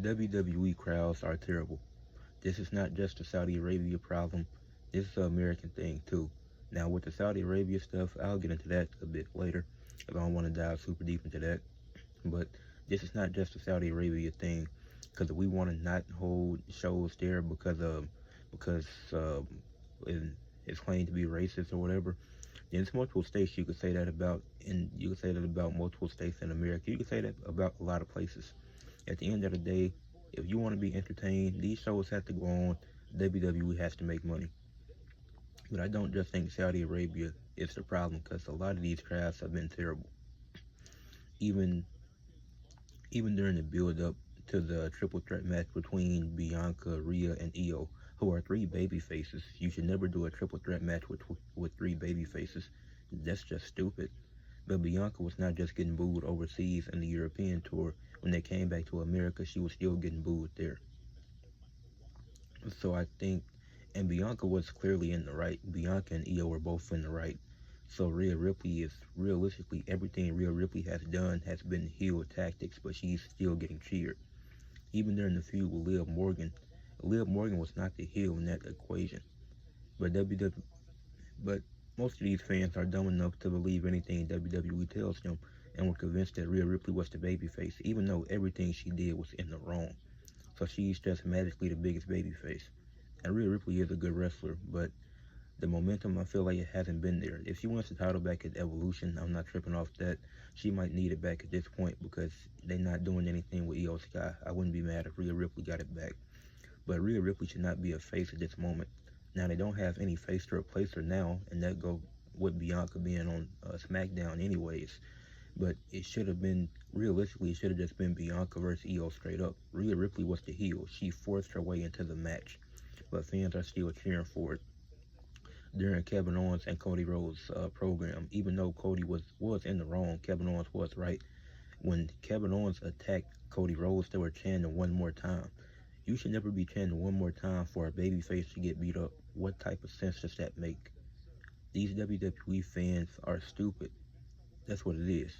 WWE crowds are terrible. This is not just a Saudi Arabia problem. This is an American thing too. Now with the Saudi Arabia stuff, I'll get into that a bit later, because I don't want to dive super deep into that. But this is not just a Saudi Arabia thing, because we want to not hold shows there because it's claimed to be racist or whatever. There's multiple states you could say that about, and you could say that about multiple states in America. You could say that about a lot of places. At the end of the day, if you want to be entertained, these shows have to go on. WWE has to make money. But I don't just think Saudi Arabia is the problem, because a lot of these crowds have been terrible. Even even during the build up to the triple threat match between Bianca, Rhea, and Io, who are three baby faces. You should never do a triple threat match with three baby faces. That's just stupid. But Bianca was not just getting booed overseas in the European tour. When they came back to America, she was still getting booed there. So I think, and Bianca was clearly in the right. Bianca and Io were both in the right. So Rhea Ripley is, realistically, everything Rhea Ripley has done has been heel tactics, but she's still getting cheered. Even during the feud with Liv Morgan was not the heel in that equation. But but most of these fans are dumb enough to believe anything WWE tells them, and were convinced that Rhea Ripley was the babyface, even though everything she did was in the wrong. So she's just magically the biggest babyface. And Rhea Ripley is a good wrestler, but the momentum, I feel like it hasn't been there. If she wants the title back at Evolution, I'm not tripping off that. She might need it back at this point, because they're not doing anything with Io Sky. I wouldn't be mad if Rhea Ripley got it back. But Rhea Ripley should not be a face at this moment. Now, they don't have any face to replace her now, and that go with Bianca being on SmackDown anyways. But it should have been, realistically, it should have just been Bianca versus Io straight up. Rhea Ripley was the heel. She forced her way into the match, but fans are still cheering for it. During Kevin Owens and Cody Rhodes' program, even though Cody was in the wrong, Kevin Owens was right. When Kevin Owens attacked Cody Rhodes, they were chanting one more time. You should never be chanting one more time for a babyface to get beat up. What type of sense does that make? These WWE fans are stupid. That's what it is.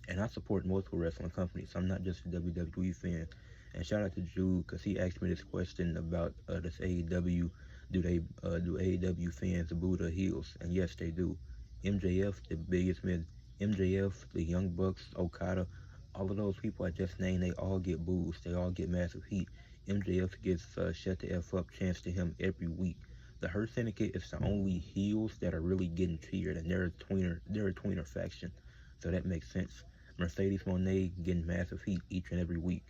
And I support multiple wrestling companies. I'm not just a WWE fan. And shout out to Jude, because he asked me this question about this AEW. Do AEW fans boo the heels? And yes, they do. MJF, the biggest mid. MJF, the Young Bucks, Okada, all of those people I just named, they all get boos. They all get massive heat. MJF gets shut the F up chance to him every week. The Hurt Syndicate is the only heels that are really getting cheered, and they're a tweener faction. So that makes sense. Mercedes Moné getting massive heat each and every week.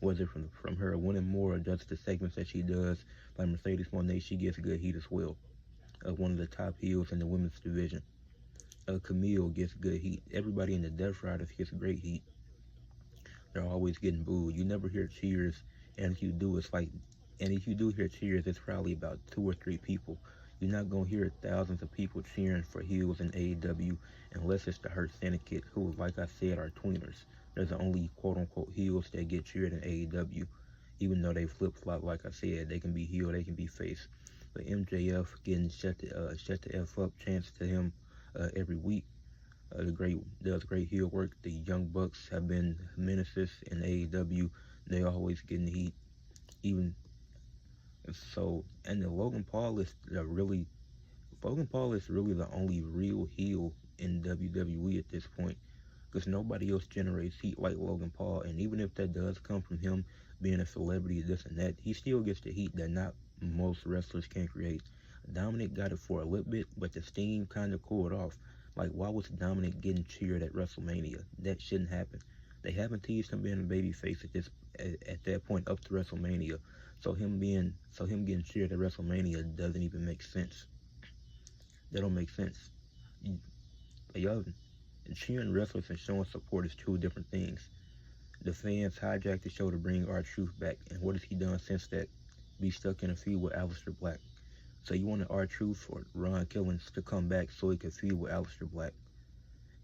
Whether from her winning more or just the segments that she does, like Mercedes Moné, she gets good heat as well. One of the top heels in the women's division. Camille gets good heat. Everybody in the Death Riders gets great heat. They're always getting booed. You never hear cheers, and if you do, if you do hear cheers, it's probably about 2 or 3 people. You're not going to hear thousands of people cheering for heels in AEW unless it's the Hurt Syndicate, who, like I said, are tweeners. They're the only quote-unquote heels that get cheered in AEW, even though they flip-flop, like I said. They can be heel, they can be face. But MJF getting shut the F up chance to him every week. Does great heel work. The Young Bucks have been menaces in AEW. They always getting heat. Even so, and the Logan Paul is really the only real heel in WWE at this point, because nobody else generates heat like Logan Paul. And even if that does come from him being a celebrity, this and that, he still gets the heat that not most wrestlers can create. Dominic got it for a little bit, but the steam kind of cooled off. Like, why was Dominic getting cheered at WrestleMania? That shouldn't happen. They haven't teased him being a babyface at that point up to WrestleMania. So him getting cheered at WrestleMania doesn't even make sense. That don't make sense. Y'all, cheering wrestlers and showing support is two different things. The fans hijacked the show to bring R-Truth back, and what has he done since that? Be stuck in a feud with Aleister Black. So you wanted R-Truth or Ron Killings to come back so he could feud with Aleister Black.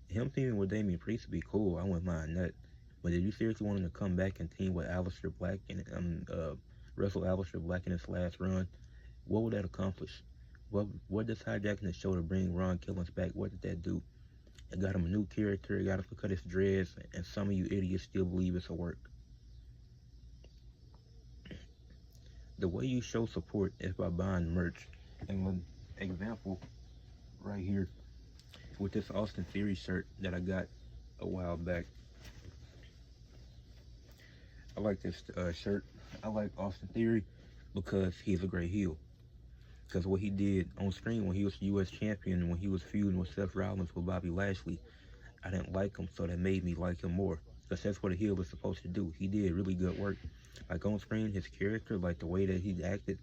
Him teaming with Damian Priest would be cool. I wouldn't mind that. But did you seriously want him to come back and team with Aleister Black and wrestle Aleister Black in his last run? What would that accomplish? What does hijacking the show to bring Ron Killings back, what did that do? It got him a new character, it got him to cut his dreads, and some of you idiots still believe it's a work. The way you show support is by buying merch. And an example right here with this Austin Theory shirt that I got a while back. I like this shirt. I like Austin Theory because he's a great heel. Because what he did on screen when he was U.S. champion, when he was feuding with Seth Rollins with Bobby Lashley, I didn't like him, so that made me like him more. Because that's what a heel was supposed to do. He did really good work. Like on screen, his character, like the way that he acted,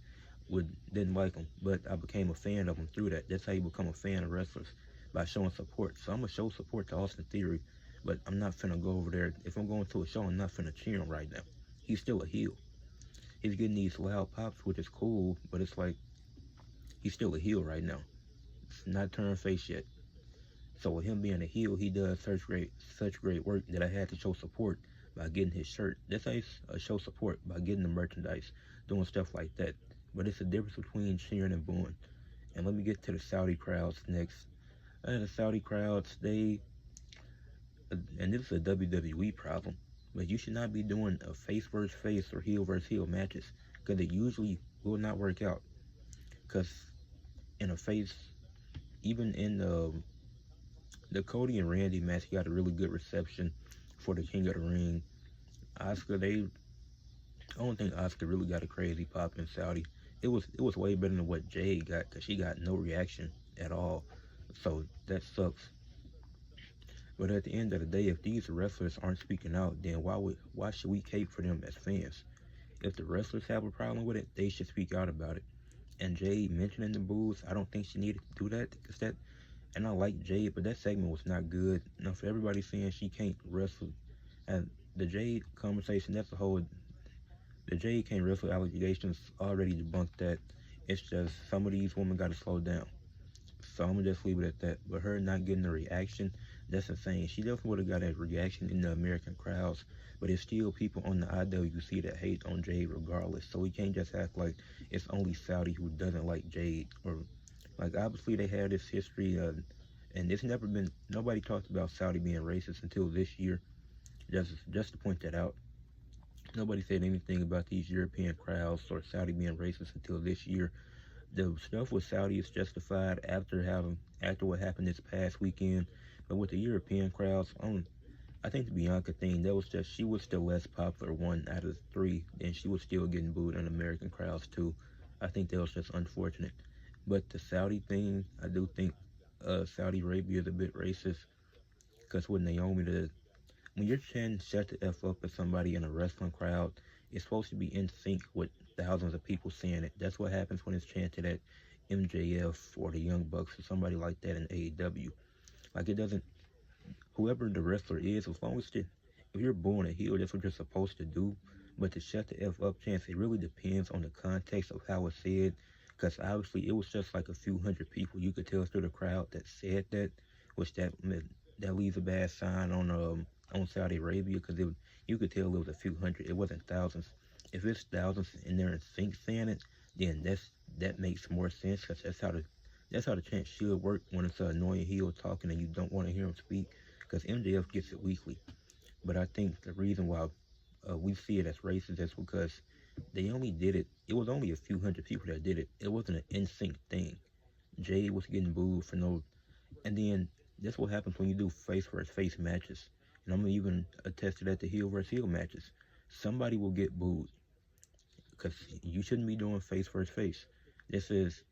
didn't like him. But I became a fan of him through that. That's how you become a fan of wrestlers, by showing support. So I'm going to show support to Austin Theory, but I'm not finna go over there. If I'm going to a show, I'm not finna cheer him right now. He's still a heel. He's getting these loud pops, which is cool, but it's like, he's still a heel right now. It's not turned face yet. So with him being a heel, he does such great work that I had to show support by getting his shirt. That's how you show support, by getting the merchandise, doing stuff like that. But it's a difference between cheering and booing. And let me get to the Saudi crowds next. The Saudi crowds, and this is a WWE problem, but you should not be doing a face versus face or heel versus heel matches, because it usually will not work out. Because in a face, even in the Cody and Randy match, got a really good reception for the King of the Ring. Asuka, I don't think Asuka really got a crazy pop in Saudi. It was way better than what Jade got, because she got no reaction at all. So that sucks. But at the end of the day, if these wrestlers aren't speaking out, then why should we cape for them as fans? If the wrestlers have a problem with it, they should speak out about it. And Jade mentioning the boos, I don't think she needed to do that, and I like Jade, but that segment was not good. Now, for everybody saying she can't wrestle, and the Jade conversation, the Jade can't wrestle allegations already debunked that. It's just some of these women got to slow down. So I'm going to just leave it at that. But her not getting a reaction, that's insane. She definitely would have got a reaction in the American crowds, but there's still people on the IWC that hate on Jade regardless. So we can't just act like it's only Saudi who doesn't like Jade. Or, like, obviously they have this history, and it's never been, nobody talked about Saudi being racist until this year. Just to point that out. Nobody said anything about these European crowds or Saudi being racist until this year. The stuff with Saudi is justified after what happened this past weekend, but with the European crowds, I think the Bianca thing, that was just, she was the less popular one out of the three, and she was still getting booed in American crowds too. I think that was just unfortunate. But the Saudi thing, I do think Saudi Arabia is a bit racist, because with Naomi, when you're chanting "shut the F up" at somebody in a wrestling crowd, it's supposed to be in sync with thousands of people saying it. That's what happens when it's chanted at MJF or the Young Bucks or somebody like that in AEW. Like, it doesn't, whoever the wrestler is, as long as if you're booing a heel, that's what you're supposed to do. But the "shut the F up" chants, it really depends on the context of how it's said, because obviously it was just like a few hundred people. You could tell through the crowd that said that, which that leaves a bad sign on Saudi Arabia, because you could tell it was a few hundred. It wasn't thousands. If it's thousands and they're in sync saying it, then that makes more sense, because that's how the chant should work when it's an annoying heel talking and you don't want to hear him speak, because MJF gets it weekly. But I think the reason why we see it as racist is because they only did it. It was only a few hundred people that did it. It wasn't an in sync thing. Jade was getting booed for no, and then that's what happens when you do face versus face matches. And I'm even attest to that, the heel versus heel matches. Somebody will get booed, because you shouldn't be doing face versus face. This is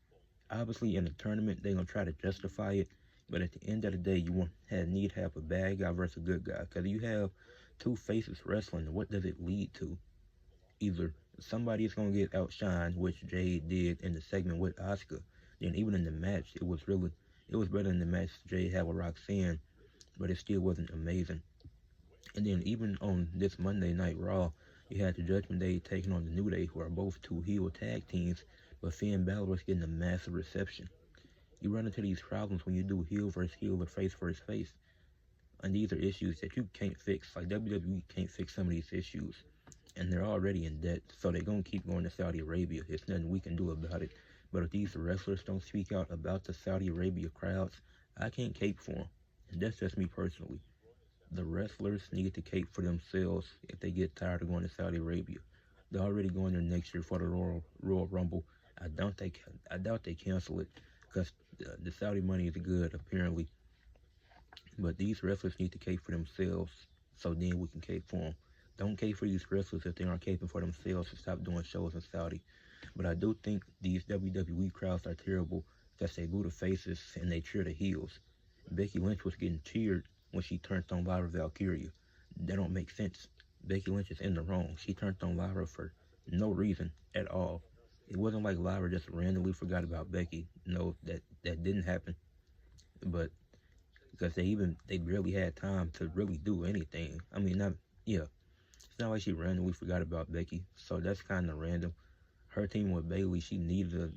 obviously in a tournament, they're gonna try to justify it, but at the end of the day, you need to have a bad guy versus a good guy. Because you have two faces wrestling, what does it lead to? Either somebody is gonna get outshined, which Jade did in the segment with Asuka. Then even in the match, it was better than the match Jade had with Roxanne, but it still wasn't amazing. And then even on this Monday Night Raw, you had the Judgment Day taking on the New Day, who are both two heel tag teams, but Finn Balor was getting a massive reception. You run into these problems when you do heel versus heel or face versus face. And these are issues that you can't fix. Like, WWE can't fix some of these issues. And they're already in debt, so they're going to keep going to Saudi Arabia. There's nothing we can do about it. But if these wrestlers don't speak out about the Saudi Arabia crowds, I can't cape for them. And that's just me personally. The wrestlers need to cape for themselves if they get tired of going to Saudi Arabia. They're already going there next year for the Royal Rumble. I doubt they cancel it because the Saudi money is good apparently. But these wrestlers need to cape for themselves, so then we can cape for them. Don't cape for these wrestlers if they aren't caping for themselves and stop doing shows in Saudi. But I do think these WWE crowds are terrible because they boo the faces and they cheer the heels. Becky Lynch was getting cheered when she turned on Lyra Valkyria. That don't make sense. Becky Lynch is in the wrong. She turned on Lyra for no reason at all. It wasn't like Lyra just randomly forgot about Becky. No, that didn't happen. But because they barely had time to really do anything. I mean, not yeah. It's not like she randomly forgot about Becky, so that's kind of random. Her team with Bailey, she needed a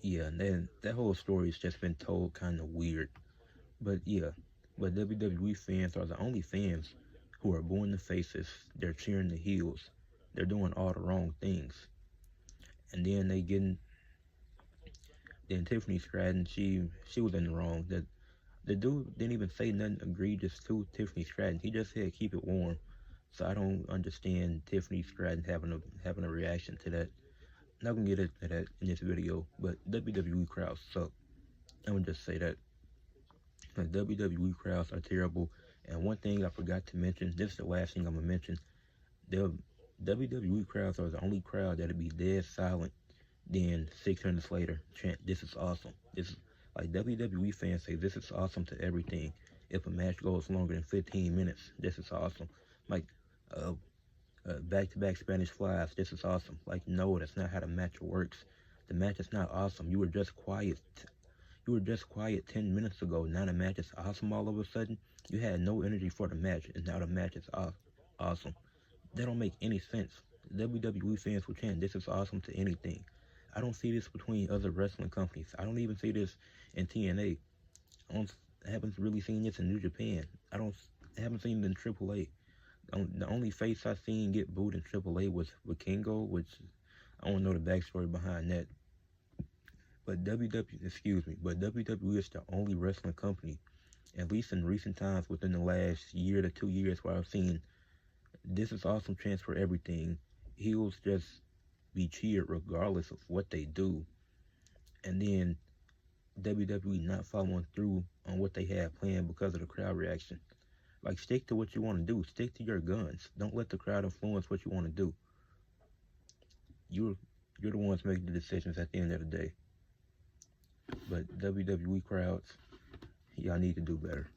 yeah. And then that whole story has just been told kind of weird. But yeah, but WWE fans are the only fans who are booing the faces. They're cheering the heels. They're doing all the wrong things. And then they getting then Tiffany Stratton, she was in the wrong. The dude didn't even say nothing egregious to Tiffany Stratton. He just said keep it warm. So I don't understand Tiffany Stratton having a reaction to that. Not gonna get into that in this video, but WWE crowds suck. I'm gonna just say that. Like WWE crowds are terrible. And one thing I forgot to mention, this is the last thing I'm gonna mention. The WWE crowds are the only crowd that'll be dead silent. Then 6 minutes later, chant, "This is awesome." This is like WWE fans say, "This is awesome" to everything. If a match goes longer than 15 minutes, this is awesome. Like back-to-back Spanish flies, this is awesome. Like no, that's not how the match works. The match is not awesome. You were just quiet. You were just quiet 10 minutes ago. Now the match is awesome all of a sudden. You had no energy for the match, and now the match is awesome. That don't make any sense. WWE fans will chant, "This is awesome" to anything. I don't see this between other wrestling companies. I don't even see this in TNA. I haven't really seen this in New Japan. I haven't seen it in AAA. The only face I seen get booed in AAA was Vikingo, which I don't know the backstory behind that. But WWE is the only wrestling company, at least in recent times within the last year to 2 years, where I've seen "This is awesome" chants for everything. Heels just be cheered regardless of what they do. And then WWE not following through on what they had planned because of the crowd reaction. Like, stick to what you want to do. Stick to your guns. Don't let the crowd influence what you want to do. You're the ones making the decisions at the end of the day. But WWE crowds, y'all need to do better.